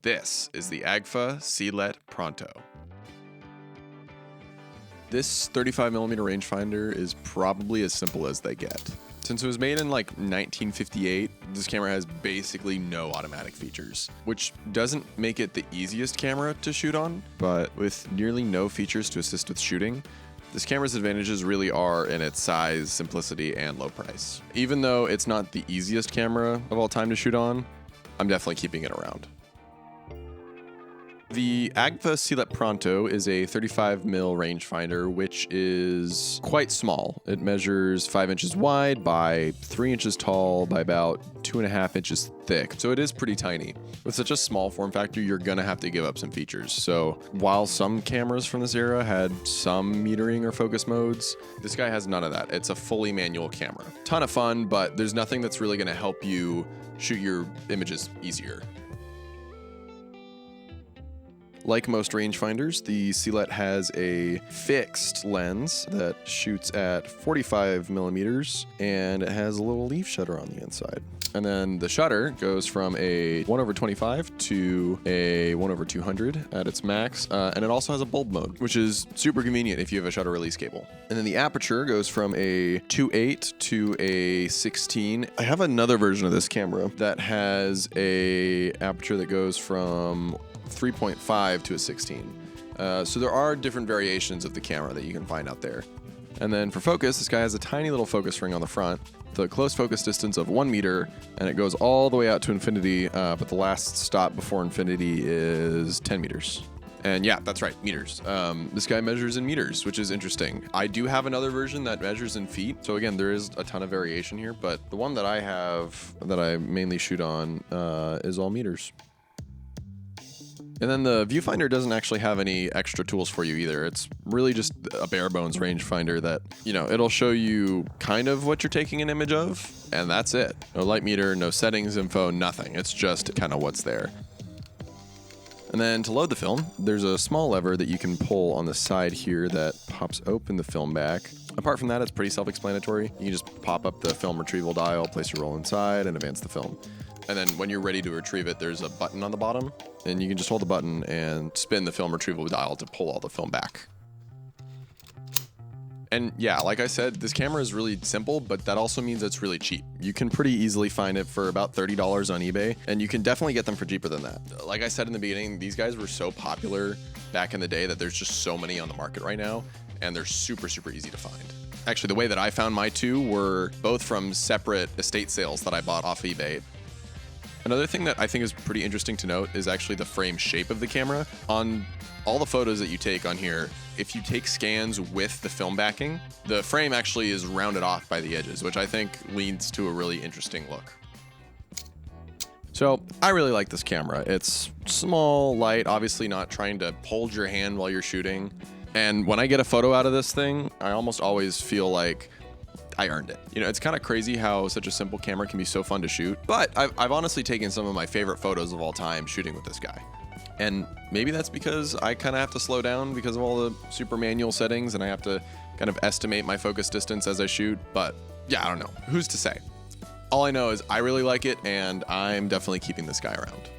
This is the Agfa Silette Pronto. This 35mm rangefinder is probably as simple as they get. Since it was made in like 1958, this camera has basically no automatic features, which doesn't make it the easiest camera to shoot on, but with nearly no features to assist with shooting, this camera's advantages really are in its size, simplicity, and low price. Even though it's not the easiest camera of all time to shoot on, I'm definitely keeping it around. The Agfa Silette Pronto is a 35mm rangefinder, which is quite small. It measures 5 inches wide by 3 inches tall by about 2.5 inches thick, so it is pretty tiny. With such a small form factor, you're gonna have to give up some features. So while some cameras from this era had some metering or focus modes, this guy has none of that. It's a fully manual camera. Ton of fun, but there's nothing that's really gonna help you shoot your images easier. Like most rangefinders, the Silette has a fixed lens that shoots at 45mm, and it has a little leaf shutter on the inside. And then the shutter goes from a 1/25 to a 1/200 at its max, and it also has a bulb mode, which is super convenient if you have a shutter release cable. And then the aperture goes from a 2.8 to a 16. I have another version of this camera that has a aperture that goes from 3.5 to a 16. So there are different variations of the camera that you can find out there. And then for focus, this guy has a tiny little focus ring on the front, the close focus distance of 1 meter, and it goes all the way out to infinity, but the last stop before infinity is 10 meters. And yeah, that's right, meters. This guy measures in meters, which is interesting. I do have another version that measures in feet. So again, there is a ton of variation here, but the one that I have that I mainly shoot on is all meters. And then the viewfinder doesn't actually have any extra tools for you either. It's really just a bare bones rangefinder that, it'll show you kind of what you're taking an image of, and that's it. No light meter, no settings info, nothing. It's just kind of what's there. And then to load the film, there's a small lever that you can pull on the side here that pops open the film back. Apart from that, it's pretty self-explanatory. You can just pop up the film retrieval dial, place your roll inside, and advance the film. And then when you're ready to retrieve it, there's a button on the bottom, and you can just hold the button and spin the film retrieval dial to pull all the film back. And yeah, like I said, this camera is really simple, but that also means it's really cheap. You can pretty easily find it for about $30 on eBay, and you can definitely get them for cheaper than that. Like I said in the beginning, these guys were so popular back in the day that there's just so many on the market right now, and they're super, super easy to find. Actually, the way that I found my two were both from separate estate sales that I bought off eBay. Another thing that I think is pretty interesting to note is actually the frame shape of the camera. On all the photos that you take on here, if you take scans with the film backing, the frame actually is rounded off by the edges, which I think leads to a really interesting look. So I really like this camera. It's small, light, obviously not trying to hold your hand while you're shooting. And when I get a photo out of this thing, I almost always feel like I earned it. It's kind of crazy how such a simple camera can be so fun to shoot, but I've honestly taken some of my favorite photos of all time shooting with this guy. And maybe that's because I kind of have to slow down because of all the super manual settings, and I have to kind of estimate my focus distance as I shoot, but yeah, I don't know. Who's to say? All I know is I really like it, and I'm definitely keeping this guy around.